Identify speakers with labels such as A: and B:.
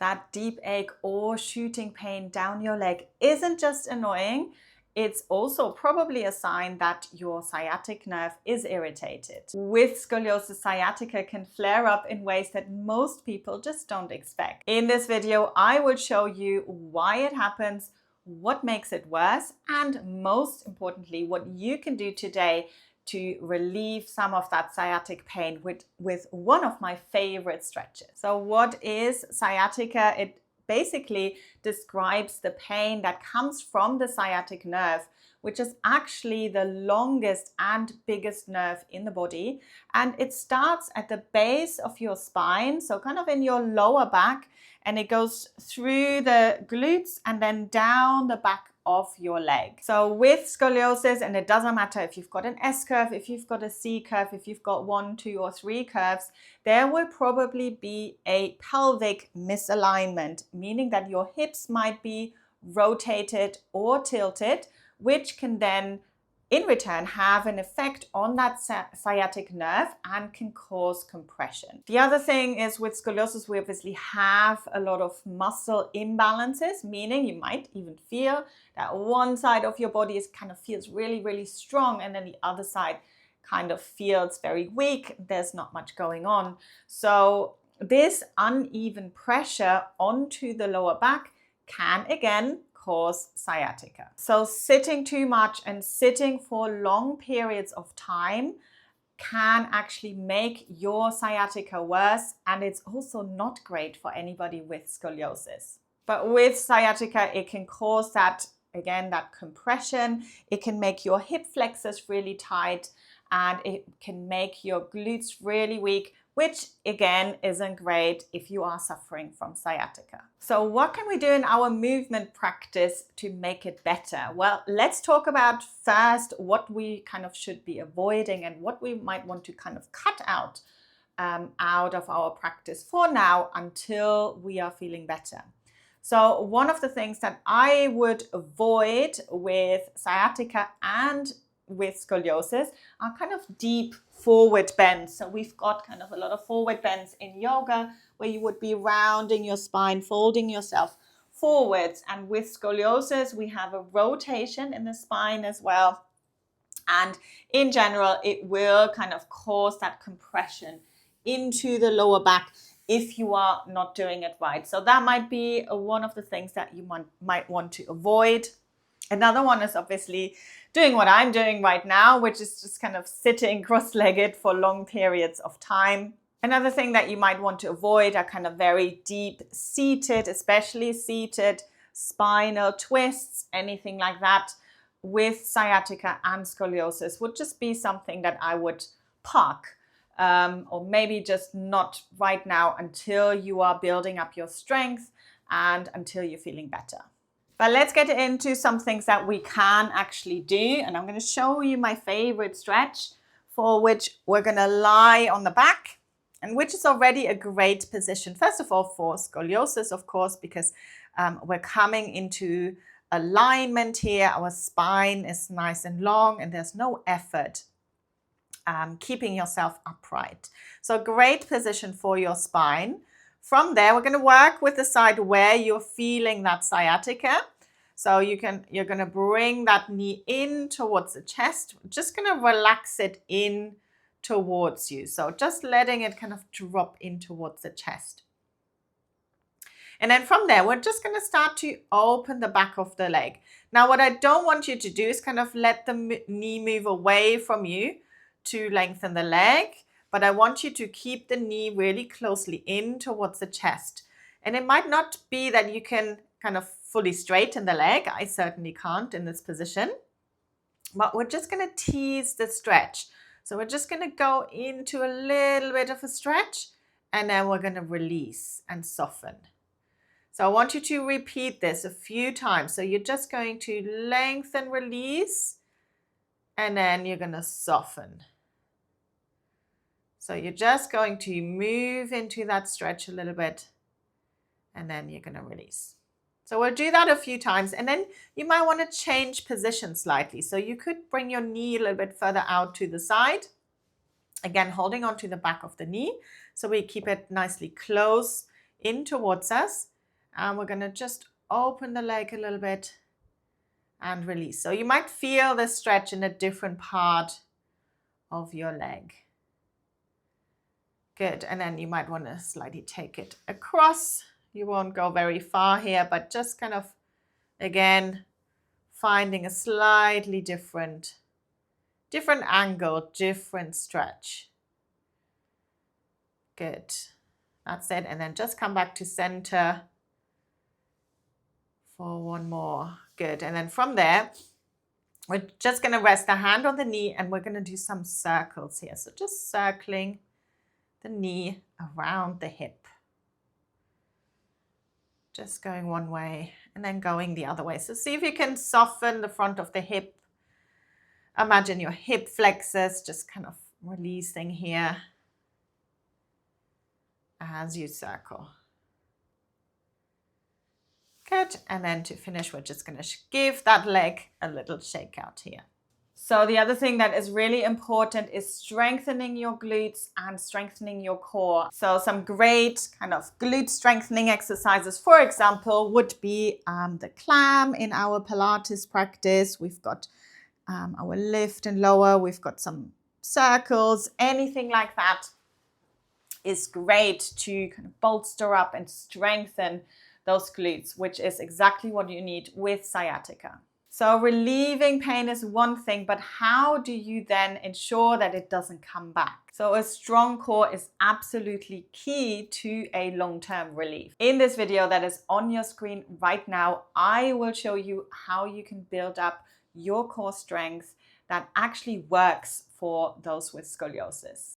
A: that deep ache or shooting pain down your leg isn't just annoying, it's also probably a sign that your sciatic nerve is irritated. With scoliosis, sciatica can flare up in ways that most people just don't expect. In this video, I will show you why it happens, what makes it worse, and most importantly, what you can do today to relieve some of that sciatic pain with one of my favorite stretches. So what is sciatica? It basically describes the pain that comes from the sciatic nerve, which is actually the longest and biggest nerve in the body. And it starts at the base of your spine, so kind of in your lower back, and it goes through the glutes and then down the back of your leg. So with scoliosis, and it doesn't matter if you've got an S curve, if you've got a C curve, if you've got 1, 2, or 3 curves, there will probably be a pelvic misalignment, meaning that your hips might be rotated or tilted, which can then in return have an effect on that sciatic nerve and can cause compression. The other thing is with scoliosis, we obviously have a lot of muscle imbalances, meaning you might even feel that one side of your body feels really, really strong, and then the other side kind of feels very weak. There's not much going on. So this uneven pressure onto the lower back can again cause sciatica. So sitting too much and sitting for long periods of time can actually make your sciatica worse, and it's also not great for anybody with scoliosis. But with sciatica, it can cause that compression. It can make your hip flexors really tight, and it can make your glutes really weak, which again isn't great if you are suffering from sciatica. So what can we do in our movement practice to make it better? Well, let's talk about first what we kind of should be avoiding and what we might want to kind of cut out of our practice for now until we are feeling better. So one of the things that I would avoid with sciatica and with scoliosis are kind of deep forward bends. So we've got kind of a lot of forward bends in yoga where you would be rounding your spine, folding yourself forwards. And with scoliosis, we have a rotation in the spine as well. And in general, it will kind of cause that compression into the lower back if you are not doing it right. So that might be one of the things that you might want to avoid. Another one is obviously doing what I'm doing right now, which is just kind of sitting cross-legged for long periods of time. Another thing that you might want to avoid are kind of very deep seated, especially seated spinal twists, anything like that with sciatica and scoliosis would just be something that I would park. Or maybe just not right now until you are building up your strength and until you're feeling better. But let's get into some things that we can actually do. And I'm going to show you my favorite stretch, for which we're going to lie on the back, and which is already a great position. First of all, for scoliosis, of course, because we're coming into alignment here. Our spine is nice and long and there's no effort keeping yourself upright. So great position for your spine. From there, we're going to work with the side where you're feeling that sciatica. So you're going to bring that knee in towards the chest. Just going to relax it in towards you. So just letting it kind of drop in towards the chest. And then from there, we're just going to start to open the back of the leg. Now, what I don't want you to do is kind of let the knee move away from you to lengthen the leg. But I want you to keep the knee really closely in towards the chest. And it might not be that you can kind of fully straighten the leg. I certainly can't in this position. But we're just going to tease the stretch. So we're just going to go into a little bit of a stretch, and then we're going to release and soften. So I want you to repeat this a few times. So you're just going to lengthen, release, and then you're going to soften. So you're just going to move into that stretch a little bit, and then you're going to release. So we'll do that a few times, and then you might want to change position slightly. So you could bring your knee a little bit further out to the side. Again, holding onto the back of the knee. So we keep it nicely close in towards us. And we're going to just open the leg a little bit and release. So you might feel the stretch in a different part of your leg. Good. And then you might want to slightly take it across. You won't go very far here, but just kind of, again, finding a slightly different angle, different stretch. Good. That's it. And then just come back to center for one more. Good. And then from there, we're just going to rest the hand on the knee and we're going to do some circles here. So just circling the knee around the hip. Just going one way and then going the other way. So see if you can soften the front of the hip. Imagine your hip flexors just kind of releasing here as you circle. Good. And then to finish, we're just going to give that leg a little shake out here. So the other thing that is really important is strengthening your glutes and strengthening your core. So some great kind of glute strengthening exercises, for example, would be the clam in our Pilates practice. We've got our lift and lower. We've got some circles. Anything like that is great to kind of bolster up and strengthen those glutes, which is exactly what you need with sciatica. So relieving pain is one thing, but how do you then ensure that it doesn't come back? So a strong core is absolutely key to a long-term relief. In this video that is on your screen right now, I will show you how you can build up your core strength that actually works for those with scoliosis.